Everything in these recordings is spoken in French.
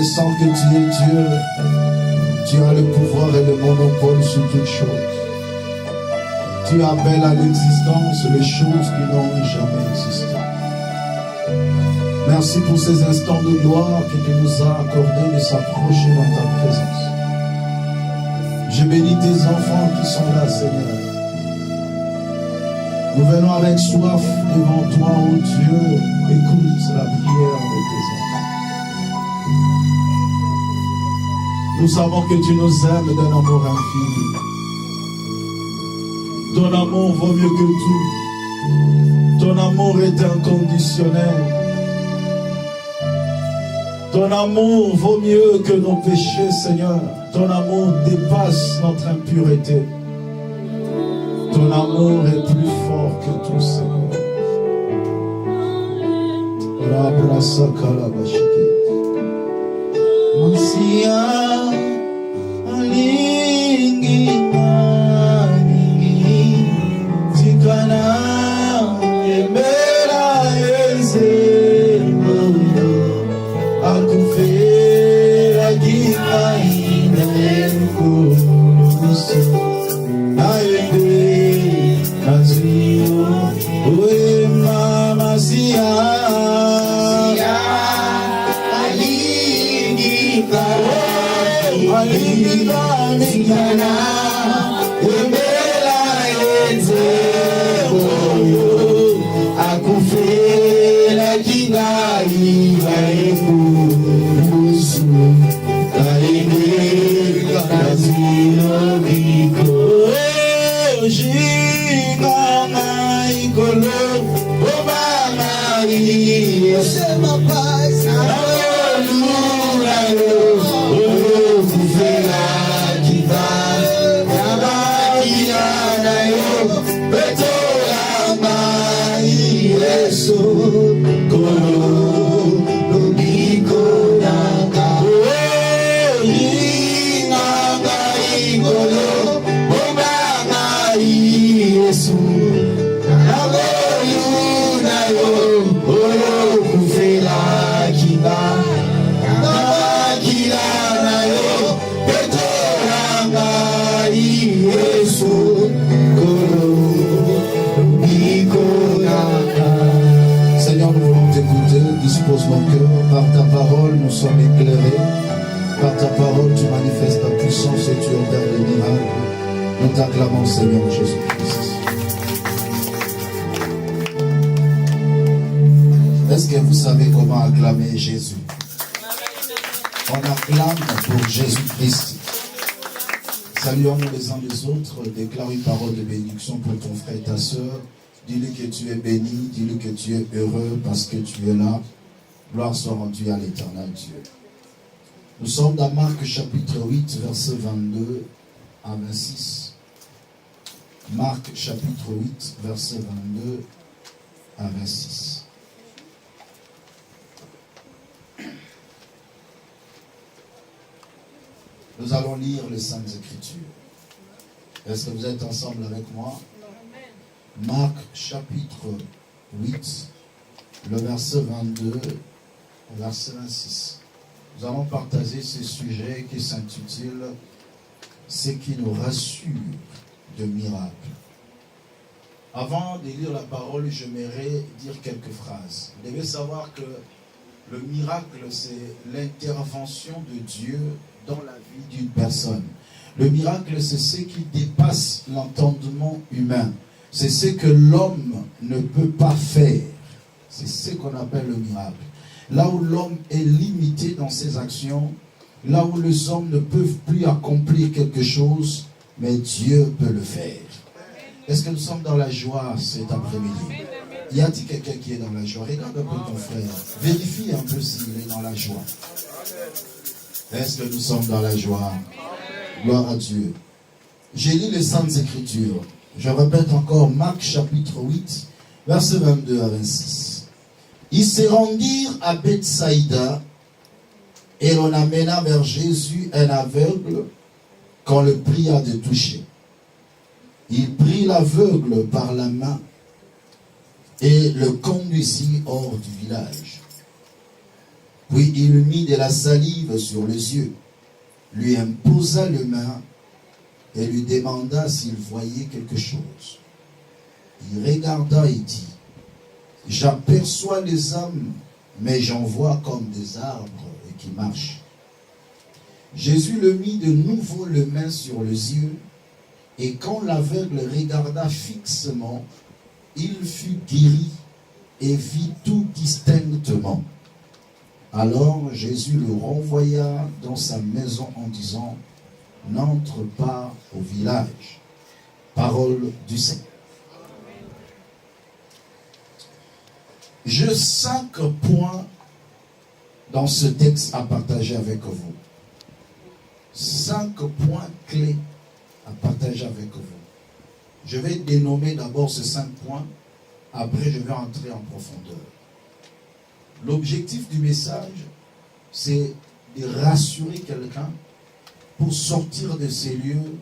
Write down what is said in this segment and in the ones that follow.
reconnaissant que tu es Dieu. Tu as le pouvoir et le monopole sur toutes choses. Tu appelles à l'existence les choses qui n'ont jamais existé. Merci pour ces instants de gloire que tu nous as accordés de s'approcher dans ta présence. Je bénis tes enfants qui sont là, Seigneur. Nous venons avec soif devant toi, ô Dieu. Écoute la prière de tes enfants. Nous savons que tu nous aimes d'un amour infini. Ton amour vaut mieux que tout. Ton amour est inconditionnel. Ton amour vaut mieux que nos péchés, Seigneur. Ton amour dépasse notre impureté. Ton amour est plus fort que tout, Seigneur. Masia alingi nani tikana emera eze moyo akufera gina inekunusu aende kazio oe mama sia Dispose nos cœurs, par ta parole nous sommes éclairés, par ta parole tu manifestes ta puissance et tu opères des miracles. Nous t'acclamons Seigneur Jésus-Christ. Est-ce que vous savez comment acclamer Jésus? On acclame pour Jésus-Christ. Saluons-nous les uns les autres, déclare une parole de bénédiction pour ton frère et ta soeur. Dis-lui que tu es béni, dis-lui que tu es heureux parce que tu es là. Gloire soit rendue à l'éternel Dieu. Nous sommes dans Marc chapitre 8, versets 22 à 26. Marc chapitre 8, versets 22 à 26. Nous allons lire les Saintes Écritures. Est-ce que vous êtes ensemble avec moi? Marc chapitre 8, le verset 22 au verset 26. Nous allons partager ce sujet qui s'intitule « Ce qui nous rassure de miracles ». Avant de lire la parole, j'aimerais dire quelques phrases. Vous devez savoir que le miracle, c'est l'intervention de Dieu dans la vie d'une personne. Le miracle, c'est ce qui dépasse l'entendement humain. C'est ce que l'homme ne peut pas faire. C'est ce qu'on appelle le miracle. Là où l'homme est limité dans ses actions, là où les hommes ne peuvent plus accomplir quelque chose, mais Dieu peut le faire. Est-ce que nous sommes dans la joie cet après-midi? Y a-t-il quelqu'un qui est dans la joie? Regarde un peu ton frère. Vérifie un peu s'il est dans la joie. Est-ce que nous sommes dans la joie? Gloire à Dieu. J'ai lu les Saintes Écritures. Je répète encore, Marc chapitre 8, versets 22 à 26. Ils se rendirent à Bethsaïda et l'on amena vers Jésus un aveugle qu'on le pria de toucher. Il prit l'aveugle par la main et le conduisit hors du village. Puis il mit de la salive sur les yeux, lui imposa les mains et lui demanda s'il voyait quelque chose. Il regarda et dit, j'aperçois les hommes, mais j'en vois comme des arbres qui marchent. Jésus le mit de nouveau les mains sur les yeux, et quand l'aveugle regarda fixement, il fut guéri et vit tout distinctement. Alors Jésus le renvoya dans sa maison en disant, n'entre pas au village. Parole du Seigneur. J'ai 5 points dans ce texte à partager avec vous. 5 points clés à partager avec vous. Je vais dénommer d'abord ces 5 points, après je vais entrer en profondeur. L'objectif du message, c'est de rassurer quelqu'un pour sortir de ces lieux,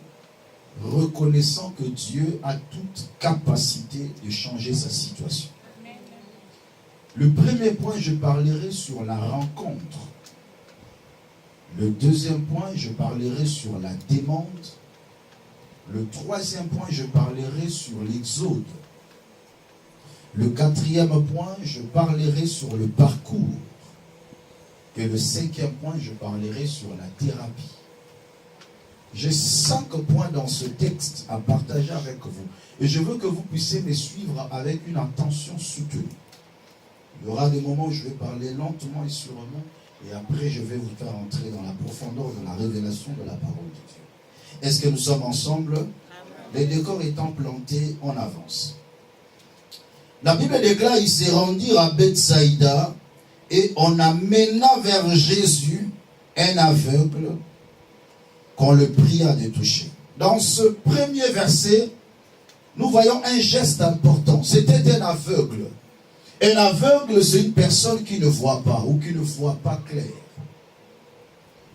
reconnaissant que Dieu a toute capacité de changer sa situation. Le premier point, je parlerai sur la rencontre. Le deuxième point, je parlerai sur la demande. Le troisième point, je parlerai sur l'exode. Le quatrième point, je parlerai sur le parcours. Et le cinquième point, je parlerai sur la thérapie. J'ai 5 points dans ce texte à partager avec vous. Et je veux que vous puissiez me suivre avec une attention soutenue. Il y aura des moments où je vais parler lentement et sûrement. Et après, je vais vous faire entrer dans la profondeur de la révélation de la parole de Dieu. Est-ce que nous sommes ensemble? Les décors étant plantés, on avance. La Bible déclare, ils se rendirent à Bethsaïda et on amena vers Jésus un aveugle qu'on le pria de toucher. Dans ce premier verset, nous voyons un geste important. C'était un aveugle. Un aveugle, c'est une personne qui ne voit pas ou qui ne voit pas clair.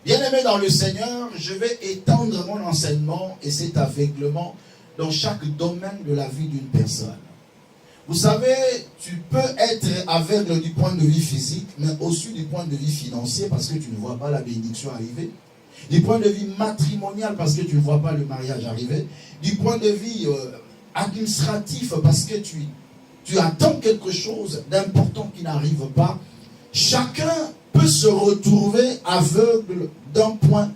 Bien-aimé dans le Seigneur, je vais étendre mon enseignement et cet aveuglement dans chaque domaine de la vie d'une personne. Vous savez, tu peux être aveugle du point de vue physique, mais aussi du point de vue financier parce que tu ne vois pas la bénédiction arriver. Du point de vue matrimonial parce que tu ne vois pas le mariage arriver. Du point de vue administratif parce que tu attends quelque chose d'important qui n'arrive pas. Chacun peut se retrouver aveugle d'un point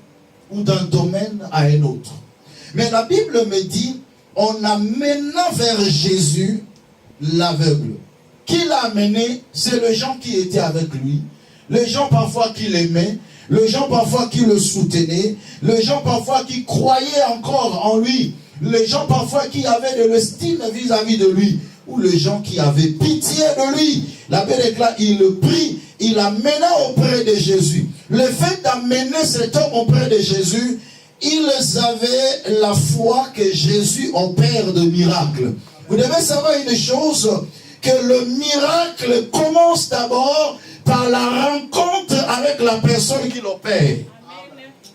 ou d'un domaine à un autre. Mais la Bible me dit, on amena vers Jésus l'aveugle. Qui l'a amené? C'est les gens qui étaient avec lui. Les gens parfois qui l'aimaient. Les gens parfois qui le soutenaient. Les gens parfois qui croyaient encore en lui. Les gens parfois qui avaient de l'estime vis-à-vis de lui. Ou les gens qui avaient pitié de lui. La Bible déclare, il le prit, il l'amena auprès de Jésus. Le fait d'amener cet homme auprès de Jésus, ils avaient la foi que Jésus opère de miracles. Vous devez savoir une chose, que le miracle commence d'abord par la rencontre avec la personne qui l'opère.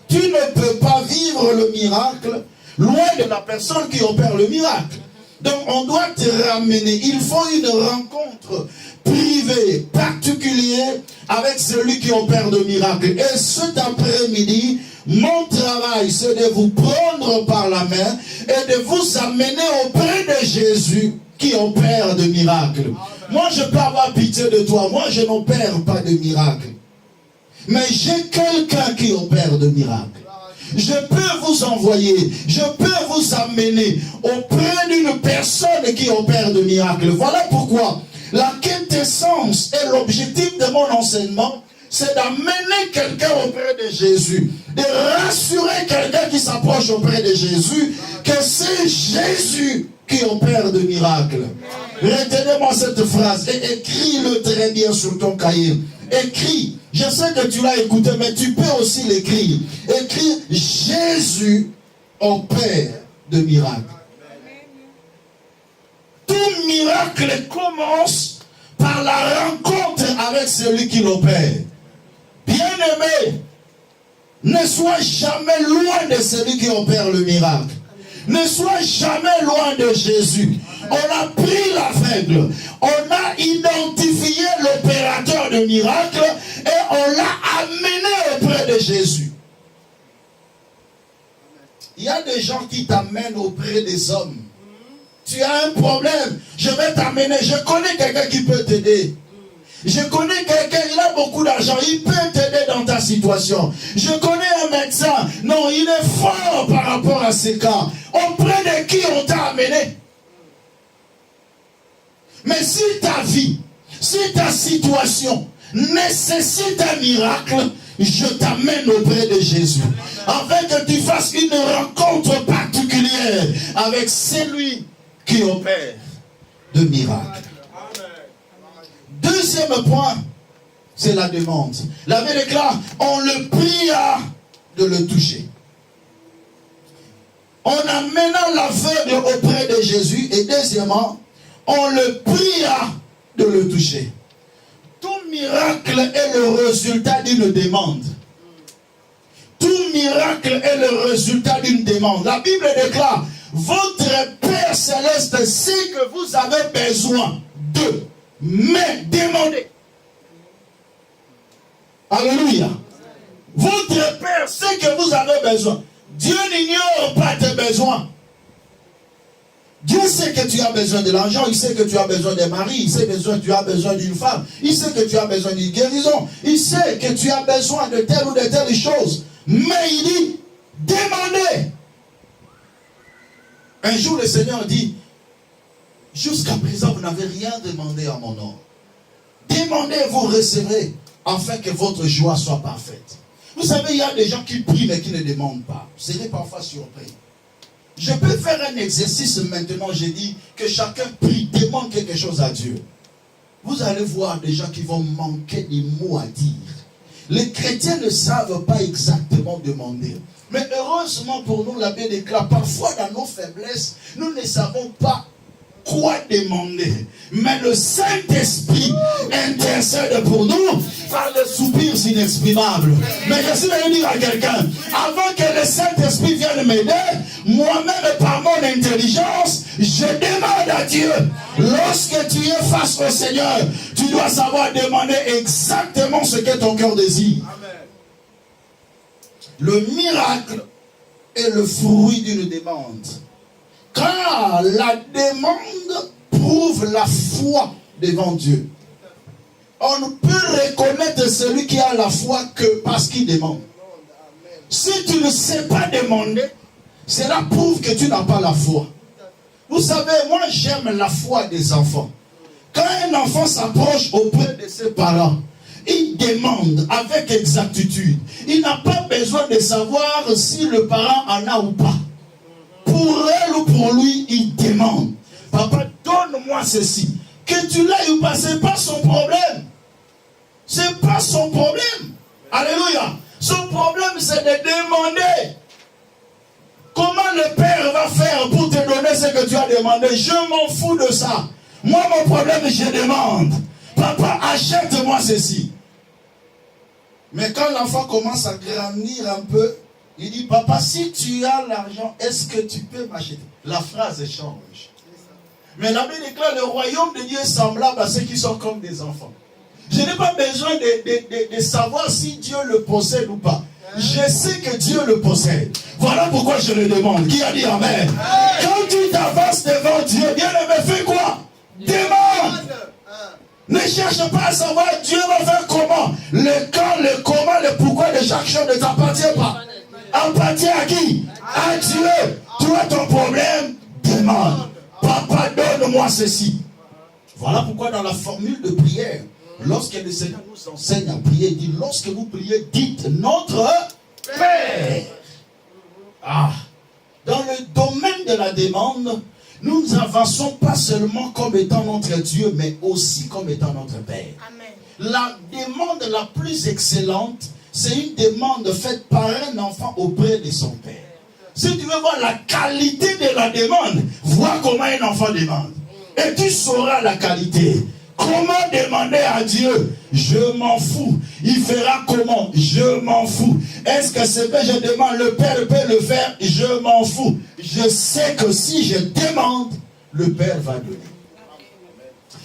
Tu ne peux pas vivre le miracle loin de la personne qui opère le miracle. Donc on doit te ramener. Il faut une rencontre privée, particulière avec celui qui opère de miracles. Et cet après-midi, mon travail, c'est de vous prendre par la main et de vous amener auprès de Jésus qui opère de miracles. Moi, je peux avoir pitié de toi. Moi, je n'opère pas de miracles. Mais j'ai quelqu'un qui opère de miracles. Je peux vous envoyer, je peux vous amener auprès d'une personne qui opère de miracles. Voilà pourquoi la quintessence et l'objectif de mon enseignement, c'est d'amener quelqu'un auprès de Jésus, de rassurer quelqu'un qui s'approche auprès de Jésus, que c'est Jésus qui opère de miracles. Retenez-moi cette phrase et écris-le très bien sur ton cahier. Écris. Je sais que tu l'as écouté, mais tu peux aussi l'écrire. Écris, Jésus opère de miracles. Tout miracle commence par la rencontre avec celui qui l'opère. Bien-aimé, ne sois jamais loin de celui qui opère le miracle. Ne sois jamais loin de Jésus. On a pris l'aveugle, on a identifié l'opérateur de miracle et on l'a amené auprès de Jésus. Il y a des gens qui t'amènent auprès des hommes. Tu as un problème, je vais t'amener. Je connais quelqu'un qui peut t'aider. Je connais quelqu'un, il a beaucoup d'argent, il peut t'aider dans ta situation. Je connais un médecin, non, il est fort par rapport à ces cas. Auprès de qui on t'a amené? Mais si ta vie, si ta situation nécessite un miracle, je t'amène auprès de Jésus. Afin que tu fasses une rencontre particulière avec celui qui opère de miracles. Deuxième point, c'est la demande. La Bible déclare, on le pria de le toucher. En amenant l'aveugle auprès de Jésus, et deuxièmement, on le pria de le toucher. Tout miracle est le résultat d'une demande. Tout miracle est le résultat d'une demande. La Bible déclare, votre Père Céleste sait que vous avez besoin de, mais demandez. Alléluia. Votre Père sait que vous avez besoin. Dieu n'ignore pas tes besoins. Dieu sait que tu as besoin de l'argent, il sait que tu as besoin d'un mari, il sait que tu as besoin d'une femme, il sait que tu as besoin d'une guérison, il sait que tu as besoin de telle ou de telle chose. Mais il dit, demandez. Un jour le Seigneur dit, jusqu'à présent vous n'avez rien demandé à mon nom. Demandez, vous recevrez, afin que votre joie soit parfaite. Vous savez, il y a des gens qui prient mais qui ne demandent pas. Vous serez parfois surpris. Je peux faire un exercice maintenant, j'ai dit que chacun prie, demande quelque chose à Dieu. Vous allez voir des gens qui vont manquer des mots à dire. Les chrétiens ne savent pas exactement demander. Mais heureusement pour nous, la Bible déclare, parfois dans nos faiblesses, nous ne savons pas quoi demander. Mais le Saint-Esprit intercède pour nous par des soupirs inexprimables. Mais je suis venu dire à quelqu'un, avant que le Saint-Esprit vienne m'aider, moi-même par mon intelligence, je demande à Dieu. Lorsque tu es face au Seigneur, tu dois savoir demander exactement ce que ton cœur désire. Le miracle est le fruit d'une demande. Car la demande prouve la foi devant Dieu. On ne peut reconnaître celui qui a la foi que parce qu'il demande. Si tu ne sais pas demander, cela prouve que tu n'as pas la foi. Vous savez, moi j'aime la foi des enfants. Quand un enfant s'approche auprès de ses parents, il demande avec exactitude. Il n'a pas besoin de savoir si le parent en a ou pas. Pour elle ou pour lui, il demande. Papa, donne-moi ceci. Que tu l'aies ou pas, ce n'est pas son problème. Ce n'est pas son problème. Alléluia. Son problème, c'est de demander. Comment le Père va faire pour te donner ce que tu as demandé? Je m'en fous de ça. Moi, mon problème, je demande. Papa, achète-moi ceci. Mais quand l'enfant commence à grandir un peu, il dit, papa, si tu as l'argent, est-ce que tu peux m'acheter? La phrase change. Mais la Bible déclare, le royaume de Dieu est semblable à ceux qui sont comme des enfants. Je n'ai pas besoin de savoir si Dieu le possède ou pas. Je sais que Dieu le possède. Voilà pourquoi je le demande. Qui a dit Amen? Quand tu t'avances devant Dieu, bien aimé, fais quoi? Demande. Ne cherche pas à savoir Dieu va faire comment. Le quand, le comment, le pourquoi de chaque chose ne t'appartient pas. Appartient à qui? À Dieu. Toi, ton problème, demande. Papa, donne-moi ceci. Voilà pourquoi dans la formule de prière, lorsque le Seigneur nous enseigne à prier, il dit, lorsque vous priez, dites notre Père. Ah. Dans le domaine de la demande, nous avançons pas seulement comme étant notre Dieu, mais aussi comme étant notre Père. Amen. La demande la plus excellente, c'est une demande faite par un enfant auprès de son Père. Si tu veux voir la qualité de la demande, vois comment un enfant demande. Et tu sauras la qualité. Comment demander à Dieu? Je m'en fous. Il fera comment? Je m'en fous. Est-ce que ce que je demande, le Père peut le faire? Je m'en fous. Je sais que si je demande, le Père va donner.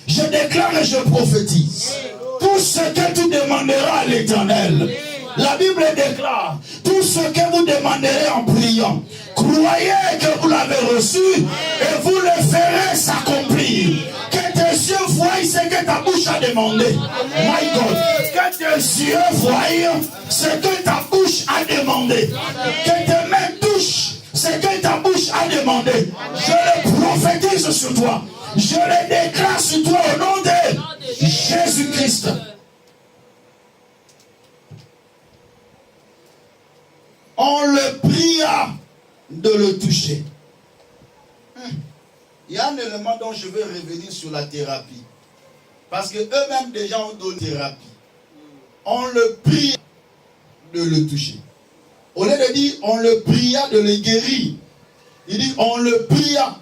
Je déclare et je prophétise. Tout ce que tu demanderas à l'Éternel, la Bible déclare, tout ce que vous demanderez en priant, croyez que vous l'avez reçu et vous le ferez s'accomplir. Que tes yeux voient ce que ta bouche a demandé. My God. Que tes yeux voient ce que ta bouche a demandé. Que tes mains touchent ce que ta bouche a demandé. Je le prophétise sur toi. Je le déclare sur toi au nom de Jésus-Christ. On le pria de le toucher. Il y a un élément dont je veux revenir sur la thérapie. Parce que eux-mêmes déjà ont donné thérapie. On le pria de le toucher. Au lieu de dire on le pria de le guérir, il dit on le pria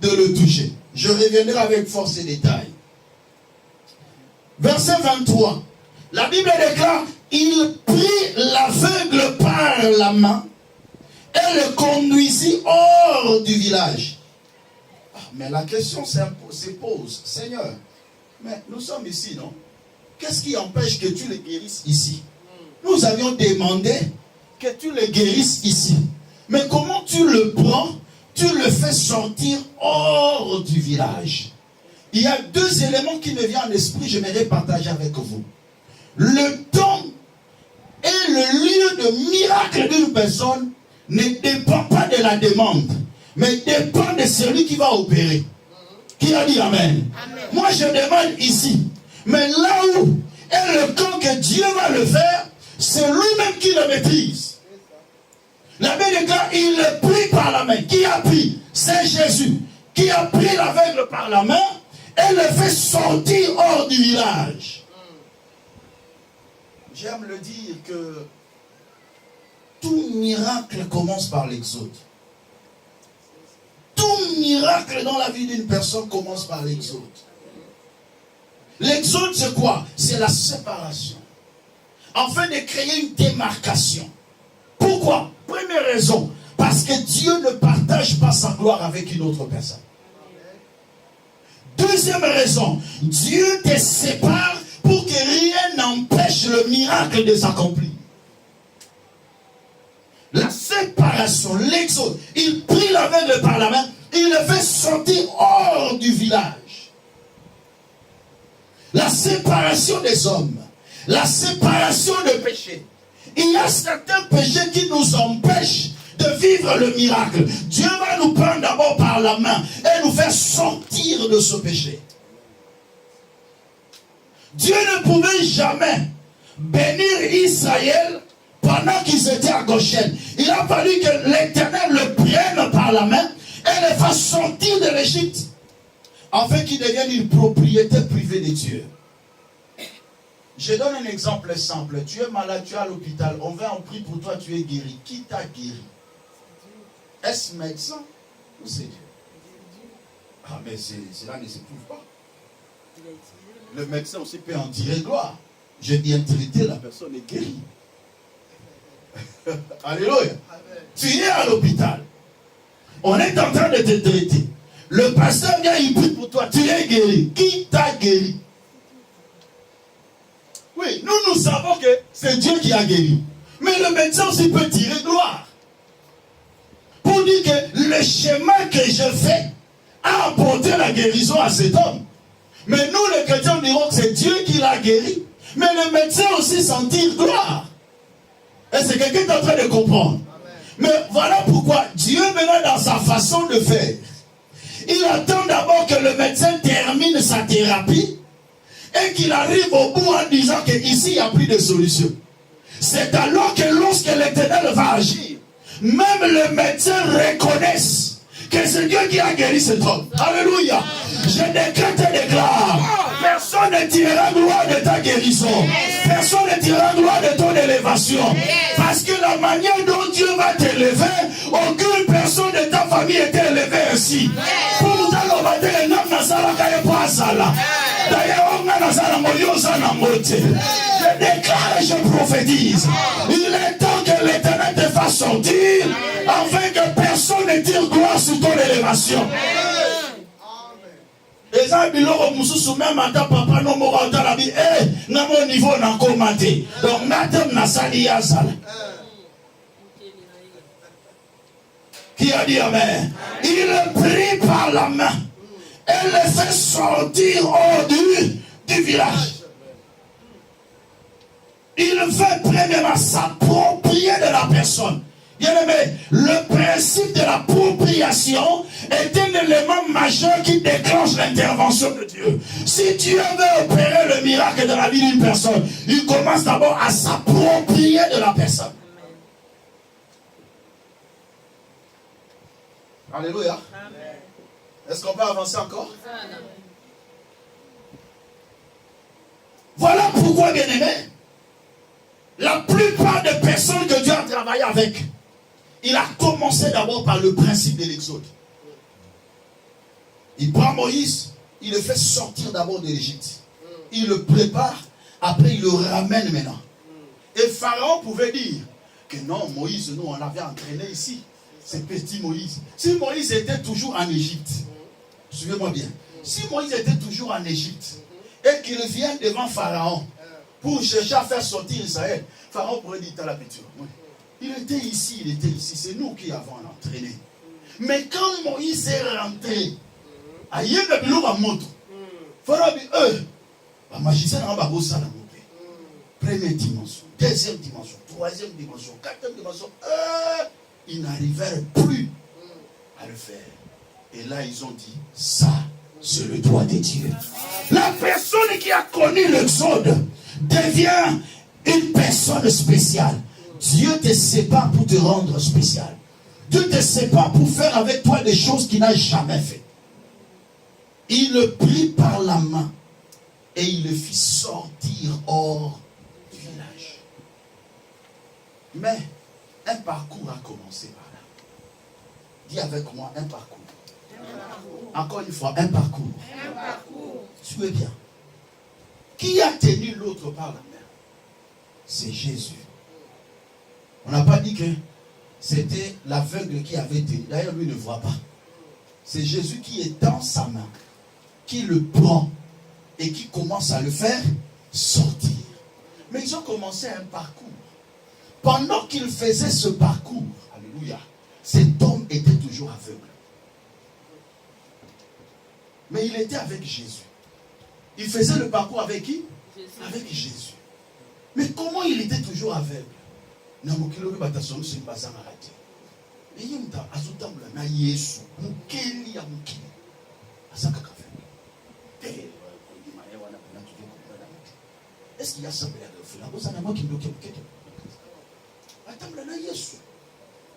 de le toucher. Je reviendrai avec force et détail. Verset 23. La Bible déclare, il prit l'aveugle par la main et le conduisit hors du village. Mais la question se pose, Seigneur, mais nous sommes ici, non? Qu'est-ce qui empêche que tu le guérisses ici? Nous avions demandé que tu le guérisses ici. Mais comment tu le prends? Tu le fais sortir hors du village. Il y a deux éléments qui me viennent à l'esprit, j'aimerais partager avec vous. Le temps et le lieu de miracle d'une personne ne dépend pas de la demande, mais dépend de celui qui va opérer. Qui a dit Amen? Amen. Moi je demande ici, mais là où est le camp que Dieu va le faire, c'est lui-même qui le maîtrise. La Bible déclare, il le prit par la main. Qui a pris? C'est Jésus. Qui a pris l'aveugle par la main et le fait sortir hors du village. J'aime le dire que tout miracle commence par l'exode. Tout miracle dans la vie d'une personne commence par l'exode. L'exode, c'est quoi? C'est la séparation. Afin de créer une démarcation. Pourquoi? Première raison, parce que Dieu ne partage pas sa gloire avec une autre personne. Deuxième raison, Dieu te sépare pour que rien n'empêche le miracle de s'accomplir. La séparation, l'exode, il prit l'aveugle par la main, il le fait sortir hors du village. La séparation des hommes, la séparation des péchés. Il y a certains péchés qui nous empêchent de vivre le miracle. Dieu va nous prendre d'abord par la main et nous faire sortir de ce péché. Dieu ne pouvait jamais bénir Israël pendant qu'ils étaient à Goshen. Il a fallu que l'Éternel le prenne par la main et le fasse sortir de l'Égypte afin qu'il devienne une propriété privée de Dieu. Je donne un exemple simple. Tu es malade, tu es à l'hôpital, on va en prier pour toi, tu es guéri. Qui t'a guéri? Est-ce médecin ou c'est Dieu? Ah, mais cela ne se prouve pas. Le médecin aussi peut en tirer gloire. J'ai bien traité, la personne est guérie. Alléluia. Tu es à l'hôpital. On est en train de te traiter. Le pasteur vient, il prie pour toi, tu es guéri. Qui t'a guéri? Oui, nous savons que c'est Dieu qui a guéri. Mais le médecin aussi peut tirer gloire. Pour dire que le chemin que je fais a apporté la guérison à cet homme. Mais nous, les chrétiens, dirons que c'est Dieu qui l'a guéri. Mais le médecin aussi s'en tire gloire. Et c'est quelqu'un qui est en train de comprendre. Amen. Mais voilà pourquoi Dieu, maintenant, dans sa façon de faire, il attend d'abord que le médecin termine sa thérapie et qu'il arrive au bout en disant qu'ici, il n'y a plus de solution. C'est alors que lorsque l'Éternel va agir, même le médecin reconnaisse que c'est Dieu qui a guéri cet homme. Alléluia. Je décrète et déclare, personne ne tirera gloire de ta guérison. Personne ne tirera gloire de ton élévation. Parce que la manière dont Dieu va t'élever, aucune personne de ta famille était élevée ainsi. Pour nous allons battre les noms dans la caille pour Asala. Je déclare et je prophétise. Il est temps que l'Éternel te fasse sortir afin que personne ne tire gloire sur ton élévation. Et ça, biloko mususu même ata papa no moko ata la bi na mon niveau na komate. Donc natem na sali ya sala. Qui a dit amen? Il le prit par la main et le fait sortir hors du village. Il fait premièrement s'approprier de la personne. Bien aimé, le principe de l'appropriation est un élément majeur qui déclenche l'intervention de Dieu. Si Dieu veut opérer le miracle dans la vie d'une personne, il commence d'abord à s'approprier de la personne. Alléluia. Est-ce qu'on peut avancer encore? Voilà pourquoi, bien aimé, la plupart des personnes que Dieu a travaillé avec, il a commencé d'abord par le principe de l'exode. Il prend Moïse, il le fait sortir d'abord de l'Égypte. Il le prépare, après il le ramène maintenant. Et Pharaon pouvait dire que non, Moïse, nous on l'avait entraîné ici. C'est petit Moïse. Si Moïse était toujours en Égypte, suivez-moi bien. Si Moïse était toujours en Égypte et qu'il vient devant Pharaon pour chercher à faire sortir Israël, Pharaon pourrait dire t'as la peinture. Il était ici, c'est nous qui avons l'entraîné. Mais quand Moïse est rentré, à Yéna Bilou à Moto, Pharaon dit la magicien n'a pas beau ça la montée. Première dimension, deuxième dimension, troisième dimension, quatrième dimension. Ils n'arrivèrent plus à le faire. Et là, ils ont dit, ça, c'est le doigt de Dieu. La personne qui a connu l'exode devient une personne spéciale. Dieu te sépare pour te rendre spécial. Dieu te sépare pour faire avec toi des choses qu'il n'a jamais fait. Il le prit par la main et il le fit sortir hors du village. Mais un parcours a commencé par là. Dis avec moi, un parcours. Encore une fois, un parcours. Suivez bien. Qui a tenu l'autre par la main? C'est Jésus. On n'a pas dit que c'était l'aveugle qui avait tenu. D'ailleurs, lui ne voit pas. C'est Jésus qui est dans sa main, qui le prend et qui commence à le faire sortir. Mais ils ont commencé un parcours. Pendant qu'il faisait ce parcours, alléluia, cet homme était toujours aveugle. Mais il était avec Jésus. Il faisait le parcours avec qui? Jésus. Avec Jésus. Mais comment il était toujours aveugle? Est-ce qu'il y a ça?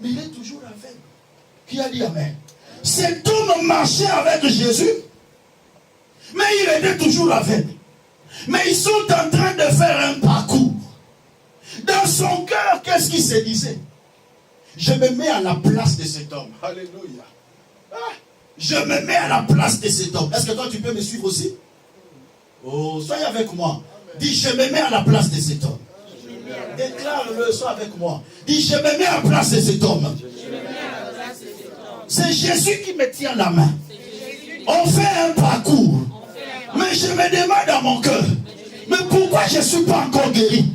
Mais il est toujours aveugle. Qui a dit amen? Cet homme marchait avec Jésus, mais il était toujours aveugle. Mais ils sont en train de faire un parcours. Dans son cœur, qu'est-ce qu'il se disait? Je me mets à la place de cet homme. Alléluia. Je me mets à la place de cet homme. Est-ce que toi tu peux me suivre aussi? Oh, soyez avec moi. Dis, je me mets à la place de cet homme. Déclare-le, sois avec moi. Dis, je me mets à la place de cet homme. C'est Jésus qui me tient la main. On fait un parcours. Mais je me demande dans mon cœur, mais pourquoi je ne suis pas encore guéri?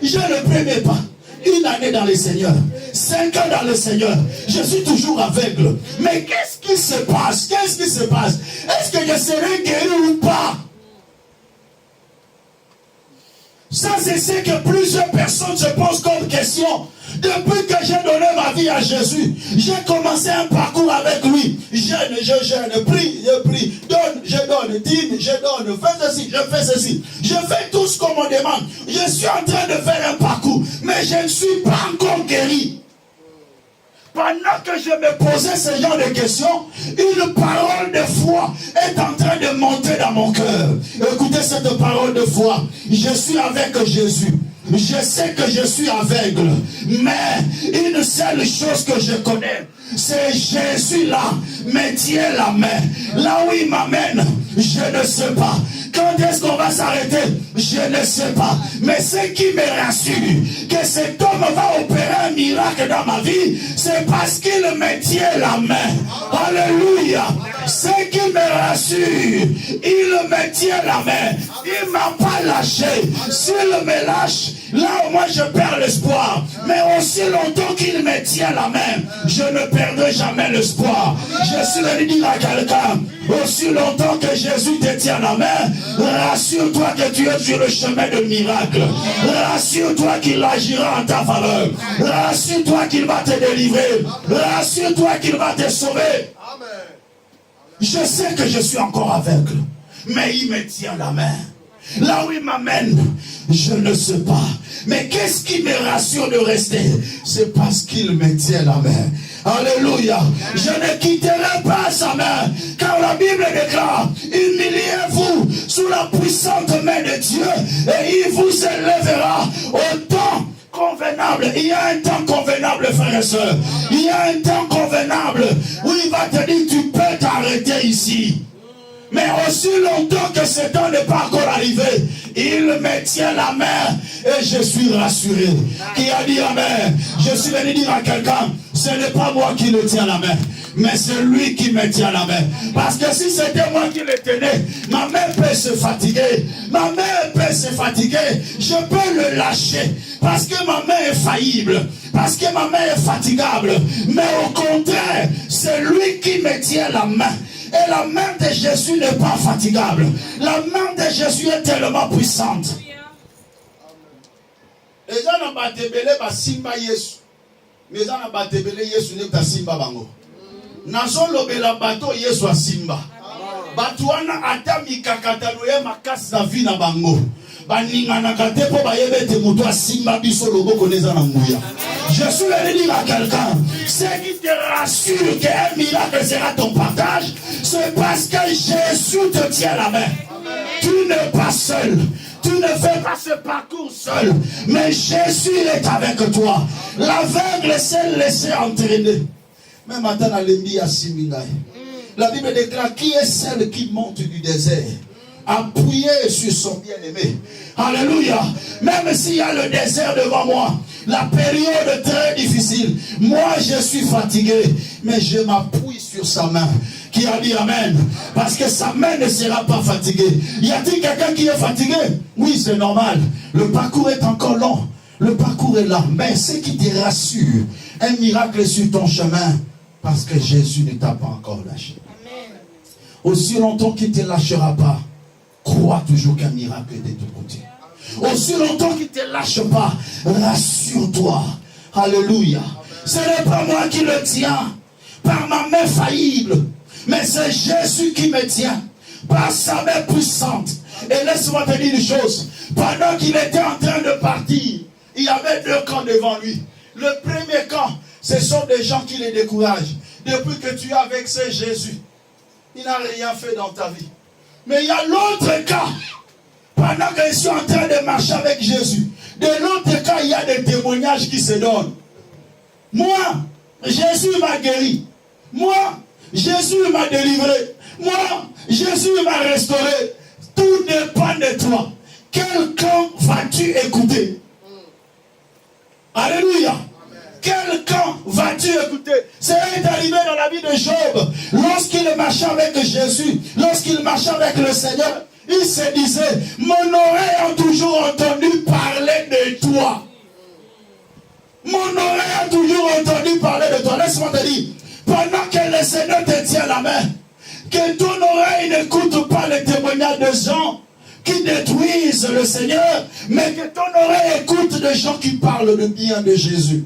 Je ne prémets pas. Une année dans le Seigneur, 5 ans dans le Seigneur, je suis toujours aveugle. Mais qu'est-ce qui se passe? Qu'est-ce qui se passe? Est-ce que je serai guéri ou pas? Ça, c'est ce que plusieurs personnes se posent comme question. Depuis que j'ai donné ma vie à Jésus, j'ai commencé un parcours avec lui. Je jeûne, prie, je prie, donne, je donne, dîme, je donne, fais ceci, je fais ceci. Je fais tout ce qu'on me demande. Je suis en train de faire un parcours, mais je ne suis pas encore guéri. Pendant que je me posais ce genre de questions, une parole de foi est en train de monter dans mon cœur. Écoutez cette parole de foi. Je suis avec Jésus. Je sais que je suis aveugle, mais une seule chose que je connais, c'est Jésus là me tient la main. Là où il m'amène, je ne sais pas. Quand est-ce qu'on va s'arrêter? Je ne sais pas. Mais ce qui me rassure, que cet homme va opérer un miracle dans ma vie, c'est parce qu'il me tient la main. Alléluia. Ce qui me rassure, il me tient la main. Il ne m'a pas lâché. S'il me lâche, là au moins je perds l'espoir. Mais aussi longtemps qu'il me tient la main, je ne perdrai jamais l'espoir. Je suis venu dire à quelqu'un, aussi longtemps que Jésus te tient la main, rassure-toi que tu es sur le chemin de miracle. Rassure-toi qu'il agira en ta faveur. Rassure-toi qu'il va te délivrer. Rassure-toi qu'il va te sauver. Je sais que je suis encore aveugle, mais il me tient la main. Là où il m'amène, je ne sais pas. Mais qu'est-ce qui me rassure de rester? C'est parce qu'il me tient la main. Alléluia. Je ne quitterai pas sa main. Car la Bible déclare, humiliez-vous sous la puissante main de Dieu et il vous élèvera au temps convenable. Il y a un temps convenable, frères et sœurs. Il y a un temps convenable où il va te dire, tu peux t'arrêter ici. Mais aussi longtemps que ce temps n'est pas encore arrivé, il me tient la main et je suis rassuré. Qui a dit amen? Je suis venu dire à quelqu'un, ce n'est pas moi qui le tiens la main, mais c'est lui qui me tient la main. Parce que si c'était moi qui le tenais, ma main peut se fatiguer. Ma main peut se fatiguer. Je peux le lâcher. Parce que ma main est faillible. Parce que ma main est fatigable. Mais au contraire, c'est lui qui me tient la main. Et la main de Jésus n'est pas fatigable. La main de Jésus est tellement puissante. Les gens n'ont pas tébélé par Simba Yesu. Mais les gens n'ont pas tébélé Yesu n'est pas Simba Bango. Nazo lobela bato Yesu a Simba. Batuana ata mikakatanoye makasi na vi na bango. Baningana kate po bayebe te muto a Simba biso loboko neza na nguya. Je suis venu dire à quelqu'un, ce qui te rassure qu'un miracle sera ton partage, c'est parce que Jésus te tient la main. Tu n'es pas seul. Tu ne fais pas ce parcours seul. Mais Jésus est avec toi. L'aveugle s'est laissé entraîner. Même maintenant, la Bible déclare, qui est celle qui monte du désert, appuyé sur son bien-aimé. Alléluia. Même s'il y a le désert devant moi, la période très difficile, moi je suis fatigué, mais je m'appuie sur sa main. Qui a dit amen? Parce que sa main ne sera pas fatiguée. Y a-t-il quelqu'un qui est fatigué? Oui, c'est normal. Le parcours est encore long. Le parcours est là. Mais ce qui te rassure, un miracle est sur ton chemin. Parce que Jésus ne t'a pas encore lâché. Amen. Aussi longtemps qu'il ne te lâchera pas, crois toujours qu'un miracle est de ton côté. Aussi longtemps qu'il ne te lâche pas, rassure-toi. Alléluia. Ce n'est pas moi qui le tiens par ma main faillible, mais c'est Jésus qui me tient par sa main puissante. Et laisse-moi te dire une chose. Pendant qu'il était en train de partir, il y avait deux camps devant lui. Le premier camp, ce sont des gens qui les découragent. Depuis que tu es avec ce Jésus, il n'a rien fait dans ta vie. Mais il y a l'autre cas. Pendant que je suis en train de marcher avec Jésus, de l'autre cas, il y a des témoignages qui se donnent. Moi, Jésus m'a guéri. Moi, Jésus m'a délivré. Moi, Jésus m'a restauré. Tout dépend de toi. Quel camp vas-tu écouter? Alléluia. Quel camp vas-tu écouter? Cela est arrivé dans la vie de Job. Lorsqu'il marchait avec Jésus, lorsqu'il marchait avec le Seigneur, il se disait, mon oreille a toujours entendu parler de toi. Mon oreille a toujours entendu parler de toi. Laisse-moi te dire, pendant que le Seigneur te tient la main, que ton oreille n'écoute pas les témoignages de gens qui détruisent le Seigneur, mais que ton oreille écoute des gens qui parlent de bien de Jésus.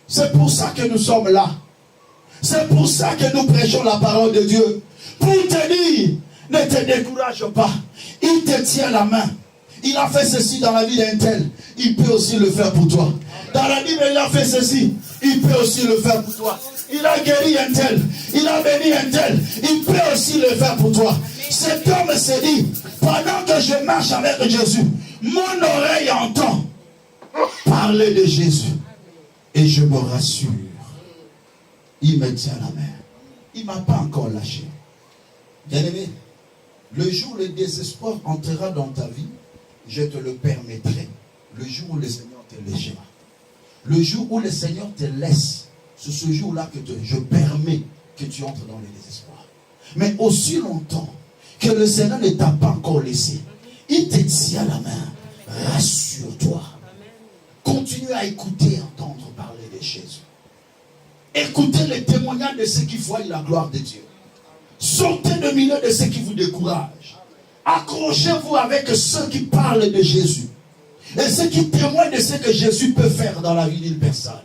C'est pour ça que nous sommes là. C'est pour ça que nous prêchons la parole de Dieu. Pour te dire, ne te décourage pas. Il te tient la main. Il a fait ceci dans la vie d'un tel. Il peut aussi le faire pour toi. Dans la Bible, il a fait ceci. Il peut aussi le faire pour toi. Il a guéri un tel. Il a béni un tel. Il peut aussi le faire pour toi. Cet homme s'est dit, pendant que je marche avec Jésus, mon oreille entend parler de Jésus. Et je me rassure. Il me tient la main. Il ne m'a pas encore lâché. Bien aimé, Le jour où le désespoir entrera dans ta vie, je te le permettrai. Le jour où le Seigneur te lâchera. Le jour où le Seigneur te laisse, c'est ce jour-là que je permets que tu entres dans le désespoir. Mais aussi longtemps que le Seigneur ne t'a pas encore laissé, il te tient la main. Rassure-toi. Continue à écouter et entendre parler de Jésus. Écoutez les témoignages de ceux qui voient la gloire de Dieu. Sortez de milieu de ceux qui vous découragent. Accrochez-vous avec ceux qui parlent de Jésus. Et ceux qui témoignent de ce que Jésus peut faire dans la vie d'une personne.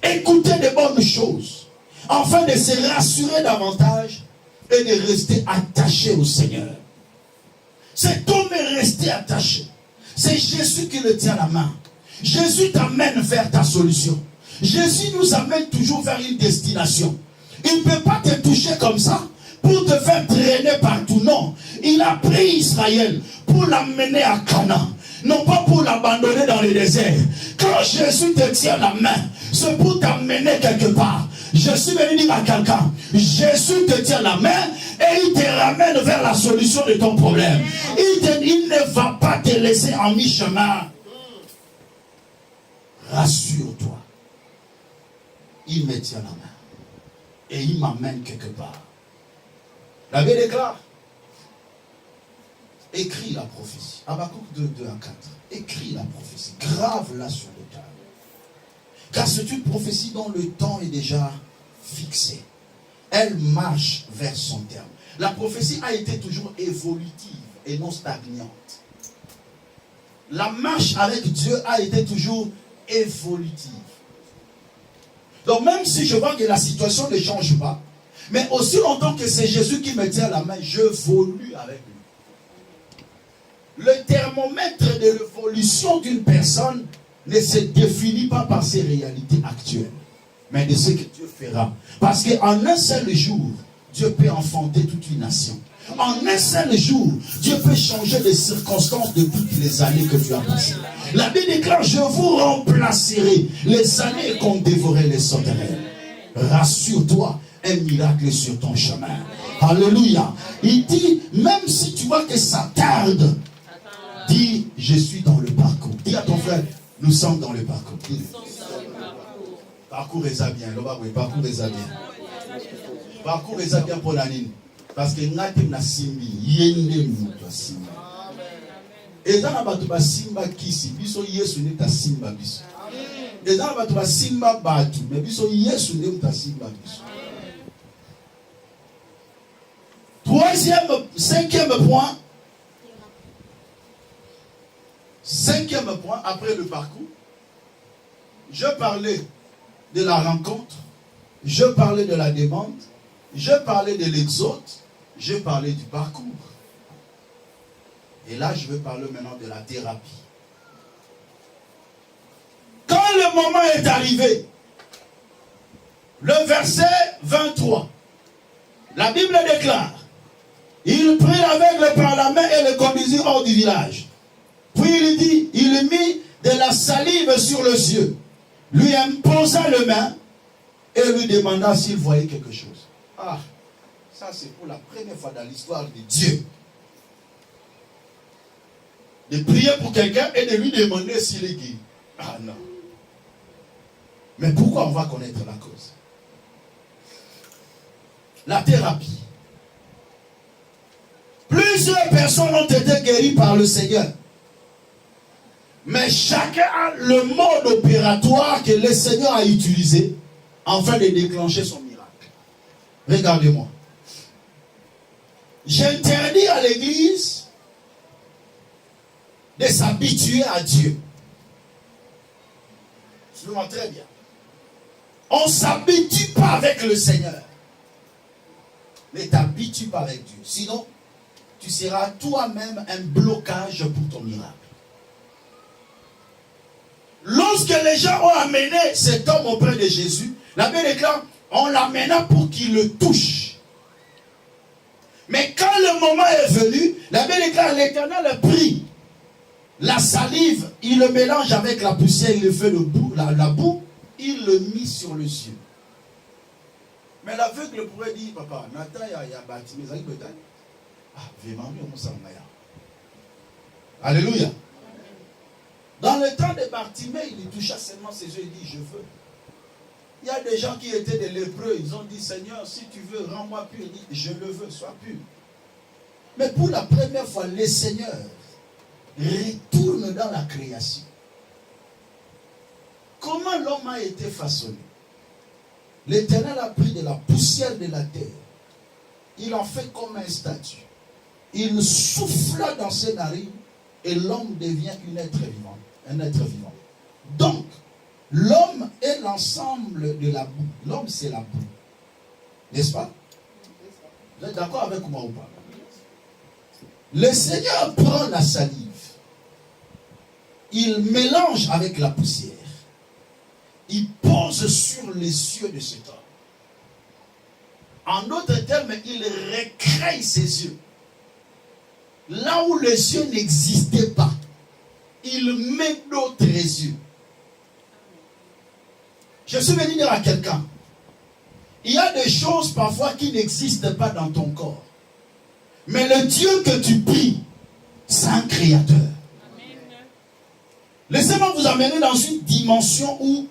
Écoutez de bonnes choses. Afin de se rassurer davantage et de rester attaché au Seigneur. Cet homme est resté attaché. C'est Jésus qui le tient la main. Jésus t'amène vers ta solution. Jésus nous amène toujours vers une destination. Il ne peut pas te toucher comme ça pour te faire traîner partout. Non. Il a pris Israël pour l'amener à Canaan. Non pas pour l'abandonner dans le désert. Quand Jésus te tient la main, c'est pour t'amener quelque part. Je suis venu dire à quelqu'un, Jésus te tient la main et il te ramène vers la solution de ton problème. Il ne va pas te laisser en mi-chemin. Rassure-toi. Il me tient la main. Et il m'amène quelque part. La Bible déclare. Écris la prophétie. Habakkuk 2 à 4. Écris la prophétie. Grave-la sur le table. Car c'est une prophétie dont le temps est déjà fixé. Elle marche vers son terme. La prophétie a été toujours évolutive et non stagnante. La marche avec Dieu a été toujours évolutive. Donc même si je vois que la situation ne change pas, mais aussi longtemps que c'est Jésus qui me tient la main, je évolue avec lui. Le thermomètre de l'évolution d'une personne ne se définit pas par ses réalités actuelles, mais de ce que Dieu fera. Parce qu'en un seul jour, Dieu peut enfanter toute une nation. En un seul jour, Dieu peut changer les circonstances de toutes les années que tu as passées. La Bible déclare, je vous remplacerai les années qu'on dévorait les sauterelles. Rassure-toi, un miracle est sur ton chemin. Alléluia. Il dit, même si tu vois que ça tarde, dis, je suis dans le parcours. Dis à ton frère, nous sommes dans le parcours. Parcours est bien. Parcours est bien. Parcours est bien pour la ligne. Parce que nous avons simbi, yende mutu simbi. Eza na batu ba simba kisi, biso Yesu ne ta simba biso. Eza na batu ba simba batu, mais biso Yesu ne ta simba biso. Cinquième point, après le parcours, je parlais de la rencontre, je parlais de la demande, je parlais de l'exode, je parlais du parcours. Et là, je vais parler maintenant de la thérapie. Quand le moment est arrivé, le verset 23, la Bible déclare, il prit l'aveugle par la main et le conduisit hors du village. Puis il dit, il mit de la salive sur les yeux, lui imposa les mains et lui demanda s'il voyait quelque chose. Ah, ça c'est pour la première fois dans l'histoire de Dieu. De prier pour quelqu'un et de lui demander s'il est guéri. Ah non. Mais pourquoi on va connaître la cause? La thérapie. Plusieurs personnes ont été guéries par le Seigneur. Mais chacun a le mode opératoire que le Seigneur a utilisé afin de déclencher son miracle. Regardez-moi. J'interdis à l'église de s'habituer à Dieu. Suivez-moi très bien. On ne s'habitue pas avec le Seigneur. Ne t'habitue pas avec Dieu. Sinon, tu seras toi-même un blocage pour ton miracle. Lorsque les gens ont amené cet homme auprès de Jésus, la Bible déclare, on l'amena pour qu'il le touche. Mais quand le moment est venu, la Bible déclare, l'Éternel prit la salive, il le mélange avec la poussière, il le fait la boue, il le mit sur les yeux. Mais l'aveugle pourrait dire, papa, Nathan, il y a bâti, mais ça peut-être. Alléluia. Dans le temps de Bartimée, il toucha seulement ses yeux et dit, je veux. Il y a des gens qui étaient des lépreux, ils ont dit, Seigneur, si tu veux, rends-moi pur. Il dit, je le veux, sois pur. Mais pour la première fois, le Seigneur retourne dans la création. Comment l'homme a été façonné? L'Éternel a pris de la poussière de la terre. Il en fait comme un statut. Il souffla dans ses narines et l'homme devient un être vivant. Donc, l'homme est l'ensemble de la boue. L'homme, c'est la boue. N'est-ce pas? Vous êtes d'accord avec moi ou pas? Le Seigneur prend la salive. Il mélange avec la poussière. Il pose sur les yeux de cet homme. En d'autres termes, il recrée ses yeux. Là où les yeux n'existaient pas, il met d'autres yeux. Je suis venu dire à quelqu'un, il y a des choses parfois qui n'existent pas dans ton corps. Mais le Dieu que tu pries, c'est un créateur. Laissez-moi vous amener dans une dimension où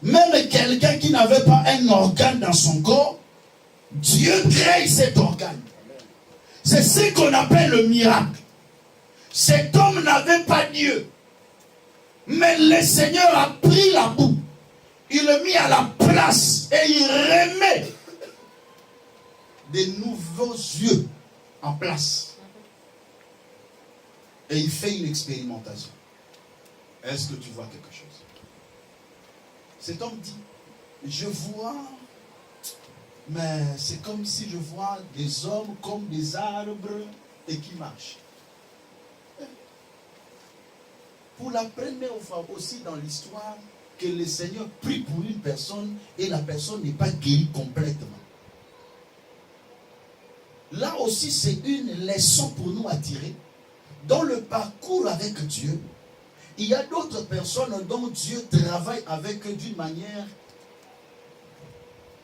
même quelqu'un qui n'avait pas un organe dans son corps, Dieu crée cet organe. C'est ce qu'on appelle le miracle. Cet homme n'avait pas Dieu. Mais le Seigneur a pris la boue. Il l'a mis à la place et il remet des nouveaux yeux en place. Et il fait une expérimentation. Est-ce que tu vois quelque chose? Cet homme dit, je vois, mais c'est comme si je vois des hommes comme des arbres et qui marchent. Pour la première fois aussi dans l'histoire, que le Seigneur prie pour une personne et la personne n'est pas guérie complètement. Là aussi, c'est une leçon pour nous à tirer. Dans le parcours avec Dieu, il y a d'autres personnes dont Dieu travaille avec eux d'une manière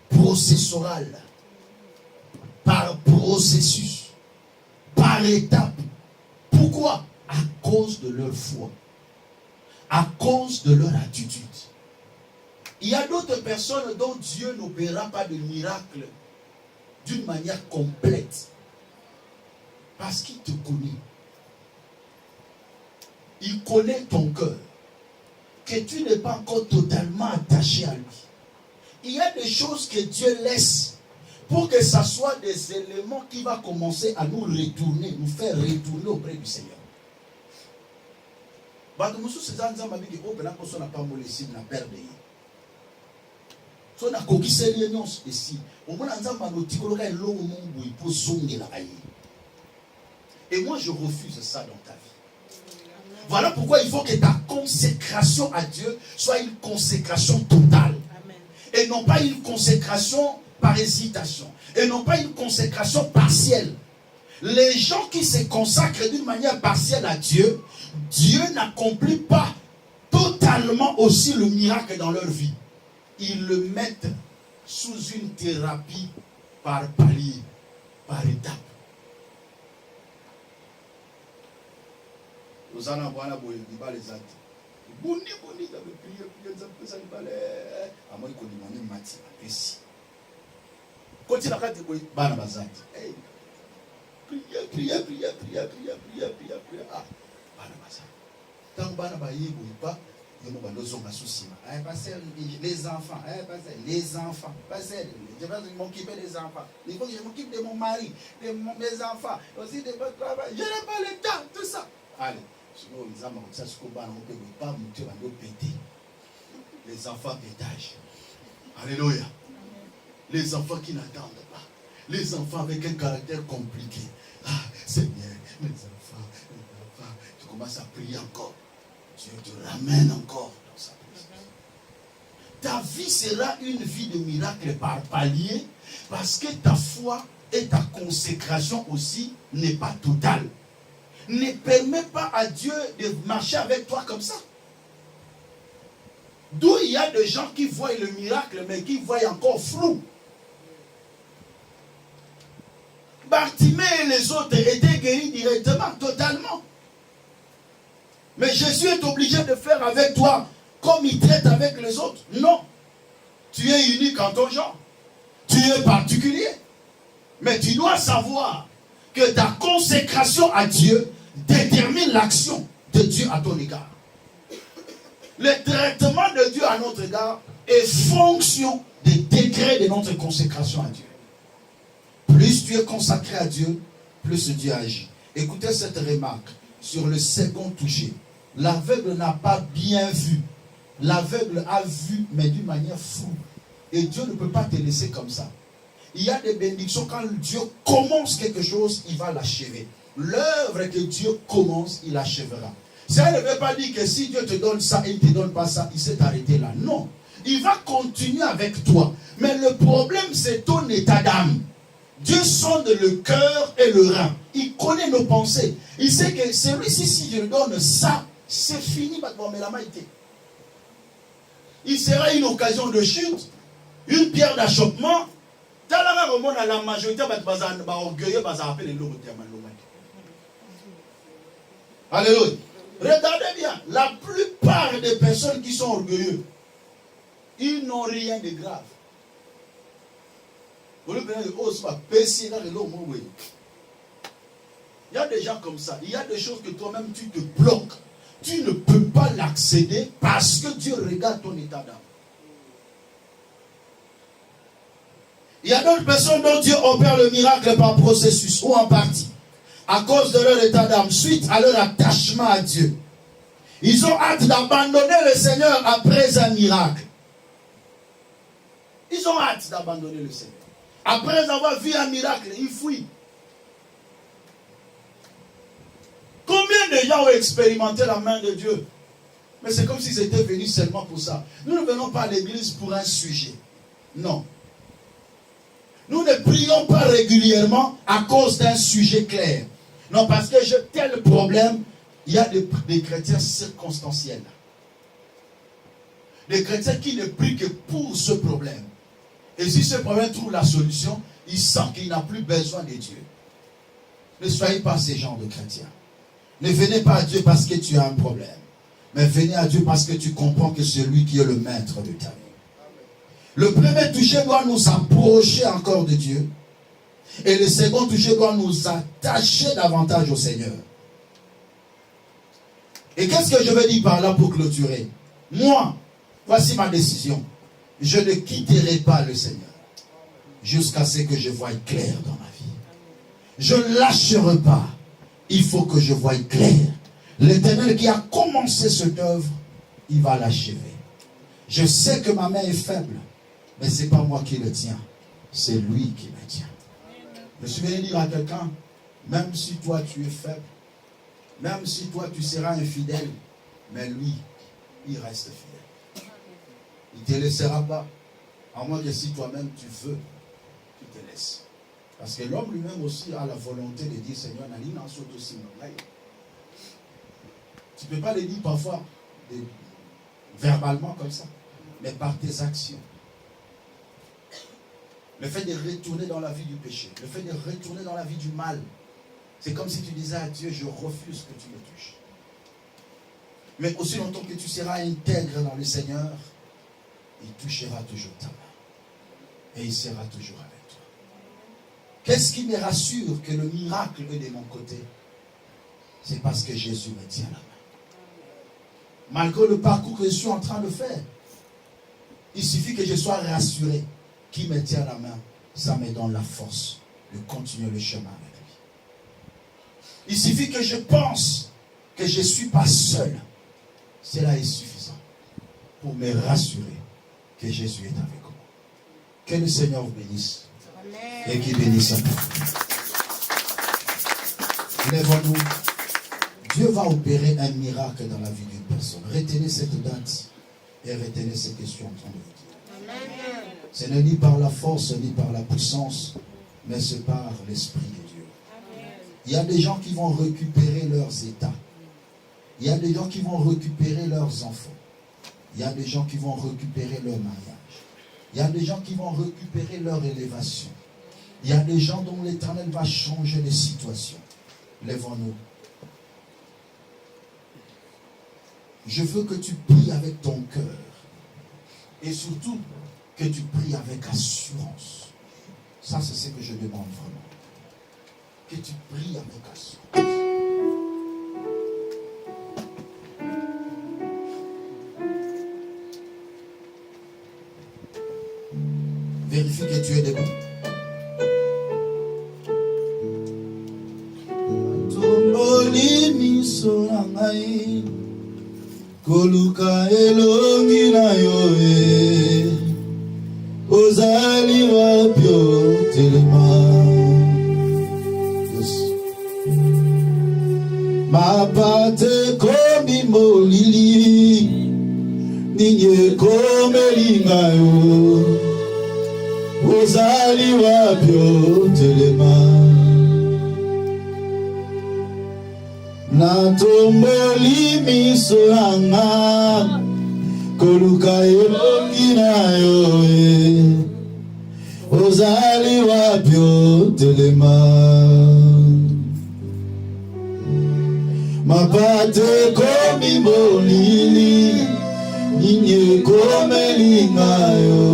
processorale, par processus, par étape. Pourquoi? À cause de leur foi, à cause de leur attitude. Il y a d'autres personnes dont Dieu n'opérera pas de miracle d'une manière complète, parce qu'il te connaît. Il connaît ton cœur, que tu n'es pas encore totalement attaché à lui. Il y a des choses que Dieu laisse pour que ce soit des éléments qui vont commencer à nous retourner, nous faire retourner auprès du Seigneur. Et moi je refuse ça dans ta vie. Voilà pourquoi il faut que ta consécration à Dieu soit une consécration totale. Amen. Et non pas une consécration par hésitation. Et non pas une consécration partielle. Les gens qui se consacrent d'une manière partielle à Dieu, Dieu n'accomplit pas totalement aussi le miracle dans leur vie. Ils le mettent sous une thérapie par palier, par étape. Nous allons voir les actes. Boni, prier, à moi, il connaît Mati, ici. Continue à faire des bana bazat. Prier. Ah, bana bazat. Tant bana bayi pas, il y a des gens qui les enfants, je vais m'occuper des enfants. Il faut que je m'occupe de mon mari, de mes enfants, aussi de votre travail. Je n'ai pas le temps, tout ça. Allez. Les enfants pétage. Alléluia. Les enfants qui n'attendent pas. Les enfants avec un caractère compliqué. Ah, Seigneur, mes enfants. Tu commences à prier encore. Dieu te ramène encore dans sa présence. Ta vie sera une vie de miracle par palier, parce que ta foi et ta consécration aussi n'est pas totale. Ne permet pas à Dieu de marcher avec toi comme ça. D'où il y a des gens qui voient le miracle, mais qui voient encore flou. Bartimée et les autres étaient guéris directement, totalement. Mais Jésus est obligé de faire avec toi comme il traite avec les autres. Non. Tu es unique en ton genre. Tu es particulier. Mais tu dois savoir que ta consécration à Dieu détermine l'action de Dieu à ton égard. Le traitement de Dieu à notre égard est fonction des degrés de notre consécration à Dieu. Plus tu es consacré à Dieu, plus Dieu agit. Écoutez cette remarque sur le second touché. L'aveugle n'a pas bien vu. L'aveugle a vu, mais d'une manière floue. Et Dieu ne peut pas te laisser comme ça. Il y a des bénédictions, quand Dieu commence quelque chose, il va l'achever. L'œuvre que Dieu commence, il achèvera. Ça ne veut pas dire que si Dieu te donne ça et il ne te donne pas ça, il s'est arrêté là. Non. Il va continuer avec toi. Mais le problème, c'est ton état d'âme. Dieu sonde le cœur et le rein. Il connaît nos pensées. Il sait que celui-ci, si je lui donne ça, c'est fini. Il sera une occasion de chute, une pierre d'achoppement. La majorité va orgueilleux, va s'appeler le Alléluia. Regardez bien, la plupart des personnes qui sont orgueilleux, ils n'ont rien de grave. Il y a des gens comme ça. Il y a des choses que toi-même tu te bloques. Tu ne peux pas l'accéder parce que Dieu regarde ton état d'âme. Il y a d'autres personnes dont Dieu opère le miracle par processus ou en partie. À cause de leur état d'âme, suite à leur attachement à Dieu. Ils ont hâte d'abandonner le Seigneur après un miracle. Ils ont hâte d'abandonner le Seigneur. Après avoir vu un miracle, ils fuient. Combien de gens ont expérimenté la main de Dieu? Mais c'est comme s'ils étaient venus seulement pour ça. Nous ne venons pas à l'église pour un sujet. Non. Nous ne prions pas régulièrement à cause d'un sujet clair. Non, parce que j'ai tel problème, il y a des chrétiens circonstanciels. Des chrétiens qui ne prient que pour ce problème. Et si ce problème trouve la solution, il sent qu'il n'a plus besoin de Dieu. Ne soyez pas ces gens de chrétiens. Ne venez pas à Dieu parce que tu as un problème. Mais venez à Dieu parce que tu comprends que c'est lui qui est le maître de ta vie. Le premier toucher doit nous approcher encore de Dieu. Et le second toucher doit nous attacher davantage au Seigneur. Et qu'est-ce que je veux dire par là pour clôturer? Moi, voici ma décision. Je ne quitterai pas le Seigneur jusqu'à ce que je voie clair dans ma vie. Je ne lâcherai pas. Il faut que je voie clair. L'Éternel qui a commencé cette œuvre, il va l'achever. Je sais que ma main est faible, mais ce n'est pas moi qui le tiens. C'est lui qui me tient. Je suis venu dire à quelqu'un, même si toi tu es faible, même si toi tu seras infidèle, mais lui, il reste fidèle. Il ne te laissera pas, à moins que si toi-même tu veux, tu te laisses. Parce que l'homme lui-même aussi a la volonté de dire, Seigneur, tu ne peux pas le dire parfois verbalement comme ça, mais par tes actions. Le fait de retourner dans la vie du péché, le fait de retourner dans la vie du mal, c'est comme si tu disais à Dieu, je refuse que tu me touches. Mais aussi longtemps que tu seras intègre dans le Seigneur, il touchera toujours ta main. Et il sera toujours avec toi. Qu'est-ce qui me rassure que le miracle est de mon côté? C'est parce que Jésus me tient la main. Malgré le parcours que je suis en train de faire, il suffit que je sois rassuré. Qui me tient la main, ça me donne la force de continuer le chemin avec lui. Il suffit que je pense que je ne suis pas seul. Cela est suffisant pour me rassurer que Jésus est avec moi. Que le Seigneur vous bénisse. Amen. Et qu'il bénisse à vous. Lèvons-nous. Dieu va opérer un miracle dans la vie d'une personne. Retenez cette date et retenez ces questions en train de vous dire. Amen. Ce n'est ni par la force ni par la puissance, mais c'est par l'Esprit de Dieu. Amen. Il y a des gens qui vont récupérer leurs états. Il y a des gens qui vont récupérer leurs enfants. Il y a des gens qui vont récupérer leur mariage. Il y a des gens qui vont récupérer leur élévation. Il y a des gens dont l'Éternel va changer les situations. Lèvons-nous. Je veux que tu pries avec ton cœur. Et surtout, que tu pries avec assurance. Ça, c'est ce que je demande vraiment. Que tu pries avec assurance. Vérifie que tu es debout. Tomboli solangai koluka elongi na yo ozali wapyo telema. Mapate komi molili ninye komelinga yo ozali wapyo telema. Natomboli miso yanga koluka elongi na yo ozali wapyo telema. Mapate komi molili ninye komelinga yo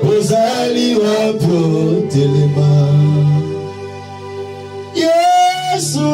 ozali wapyo telema. Yesu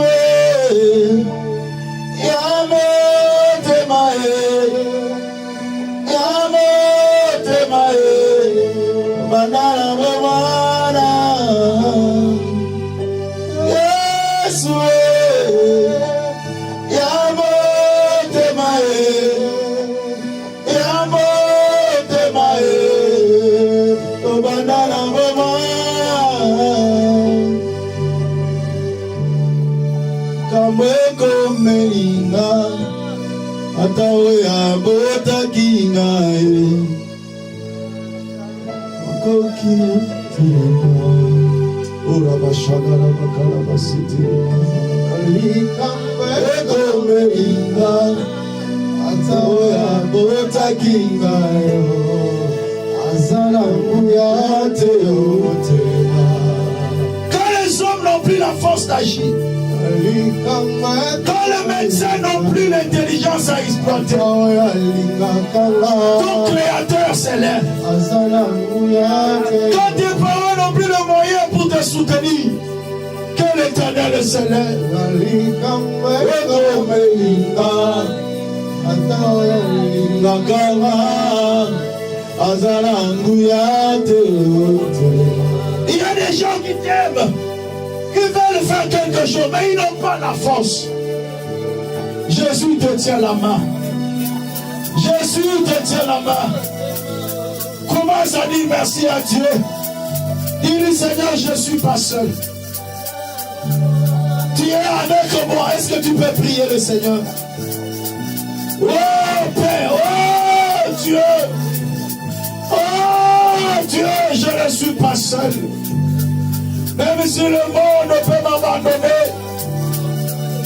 atawe abota kingae makoki teba ora bashagara bakala basiti alika wego meringa atawe abota kingae azala muyate yoteba. Quand les hommes n'ont plus la force d'agir, quand les médecins n'ont plus l'intelligence à exploiter, ton créateur s'élève. Quand tes parents n'ont plus le moyen pour te soutenir, que l'Éternel s'élève. Il y a des gens qui t'aiment, qui veulent faire quelque chose, mais ils n'ont pas la force. Jésus te tient la main. Jésus te tient la main. Commence à dire merci à Dieu. Dis-lui, Seigneur, je ne suis pas seul. Tu es avec moi. Est-ce que tu peux prier le Seigneur? Oh Père, oh Dieu, oh Dieu, je ne suis pas seul. Même si le monde peut m'abandonner,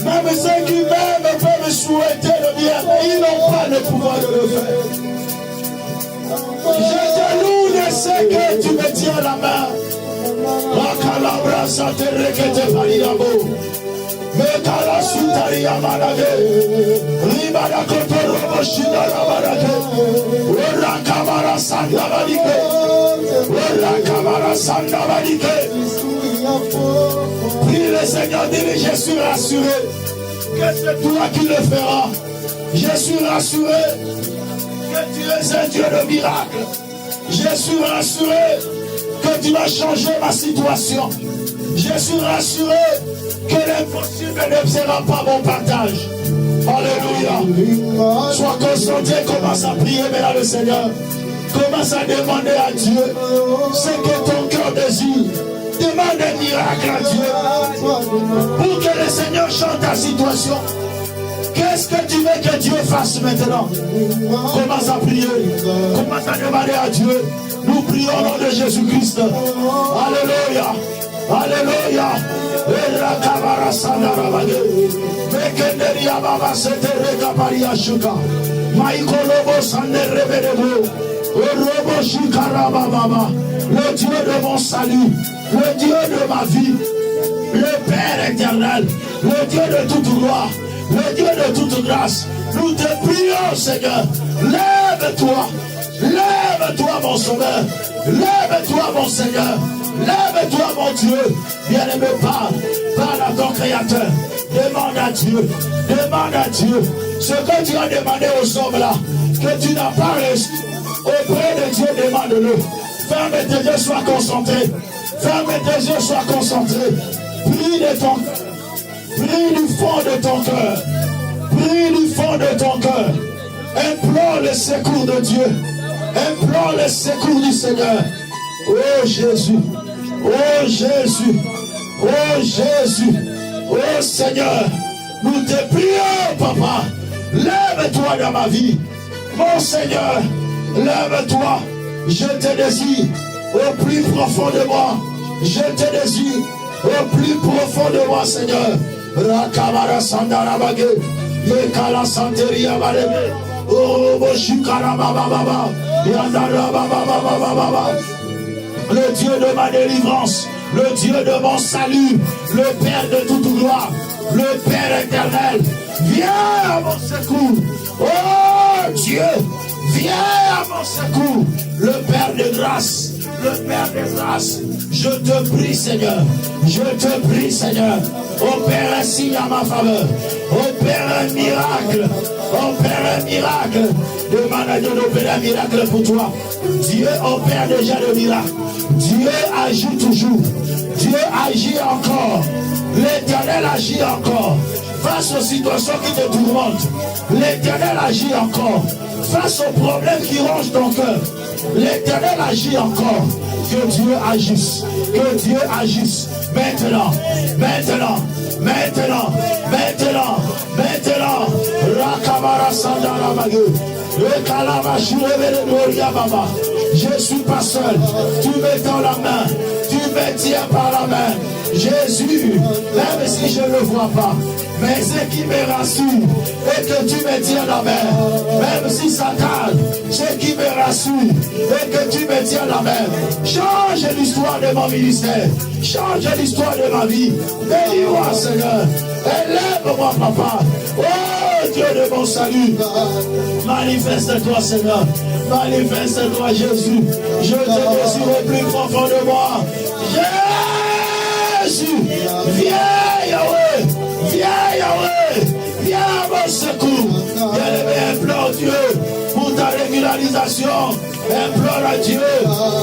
même ceux qui m'aiment peuvent me souhaiter le bien, mais ils n'ont pas le pouvoir de le faire. Je te loue de ce que tu me tiens la main. Prie le Seigneur, dis-le, je suis rassuré que c'est toi qui le feras. Je suis rassuré que tu es un Dieu de miracle. Je suis rassuré que tu vas changer ma situation. Je suis rassuré que l'impossible ne sera pas mon partage. Alléluia. Sois concentré, commence à prier maintenant le Seigneur. Commence à demander à Dieu ce que ton cœur désire. Demande un miracle à Dieu pour que le Seigneur change ta situation. Qu'est-ce que tu veux que Dieu fasse maintenant? Commence à prier. Commence à demander à Dieu. Nous prions au nom de Jésus-Christ. Alléluia. Alléluia. le Dieu de mon salut, le Dieu de ma vie, le Père éternel, le Dieu de toute gloire, le Dieu de toute grâce. Nous te prions, Seigneur, lève-toi, lève-toi, mon Sauveur, lève-toi, mon Seigneur, lève-toi, mon Dieu. Bien-aimé, parle à ton Créateur, demande à Dieu ce que tu as demandé aux hommes là, que tu n'as pas reçu. Auprès de Dieu, demande-le. Ferme tes yeux, sois concentré. Ferme tes yeux, sois concentré. Prie de ton cœur. Prie du fond de ton cœur. Prie du fond de ton cœur. Implore le secours de Dieu. Implore le secours du Seigneur. Oh Jésus. Oh Jésus. Oh Jésus. Oh Seigneur. Nous te prions, Papa. Lève-toi dans ma vie. Mon Seigneur. Lève-toi, je te désire au plus profond de moi. Je te désire au plus profond de moi, Seigneur. Rakabara Sandara Bagé, Yekala Santeria Balebe, Oh Boshikara Baba, Yandara Baba, le Dieu de ma délivrance, le Dieu de mon salut, le Père de toute gloire, le Père éternel, viens à mon secours. Oh Dieu, viens à mon secours, le Père de grâce, le Père de grâce. Je te prie, Seigneur, je te prie, Seigneur, opère un signe à ma faveur, opère un miracle, demande à Dieu d'opérer un miracle pour toi. Dieu opère déjà le miracle, Dieu agit toujours, Dieu agit encore, l'Éternel agit encore. Face aux situations qui te tourmentent, l'Éternel agit encore. Face aux problèmes qui rongent ton cœur, l'Éternel agit encore. Que Dieu agisse, que Dieu agisse. Maintenant, Rakabara Sandara Magé, je suis pas seul, tu me tends la main, tu me tiens par la main. Jésus, même si je ne le vois pas, mais ce qui me rassure est que tu me tiens la main. Même si ça calme, ce qui me rassure est que tu me tiens la main. Change l'histoire de mon ministère, change l'histoire de ma vie. Bénis-moi, Seigneur, élève-moi, Papa. Oh Dieu de mon salut, manifeste-toi, Seigneur, manifeste-toi, Jésus. Je te désire au plus profond de moi. Jésus, viens Yahweh, viens à mon secours. Bien-aimé, implore Dieu pour ta régularisation, implore à Dieu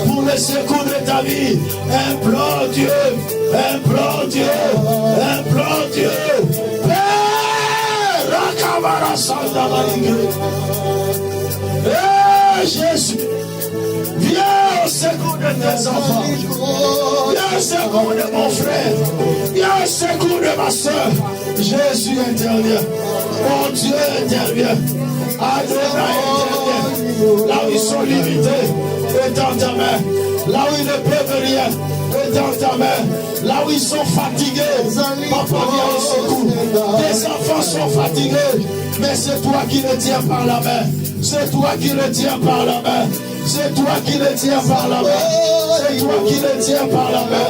pour le secours de ta vie, implore Dieu, Père, Rakabara Sandara Jésus, viens au secours de tes enfants, viens au secours de mon frère, viens au secours de ma soeur. Jésus intervient, mon Dieu intervient, Adonai intervient. Là où ils sont limités, étends ta main. Là où ils ne peuvent rien, étends ta main. Là où ils sont fatigués, Papa vient au secours. Tes enfants sont fatigués, mais c'est toi qui le tiens par la main. C'est toi qui le tiens par la main. C'est toi qui le tiens par la main. C'est toi qui le tiens par la main.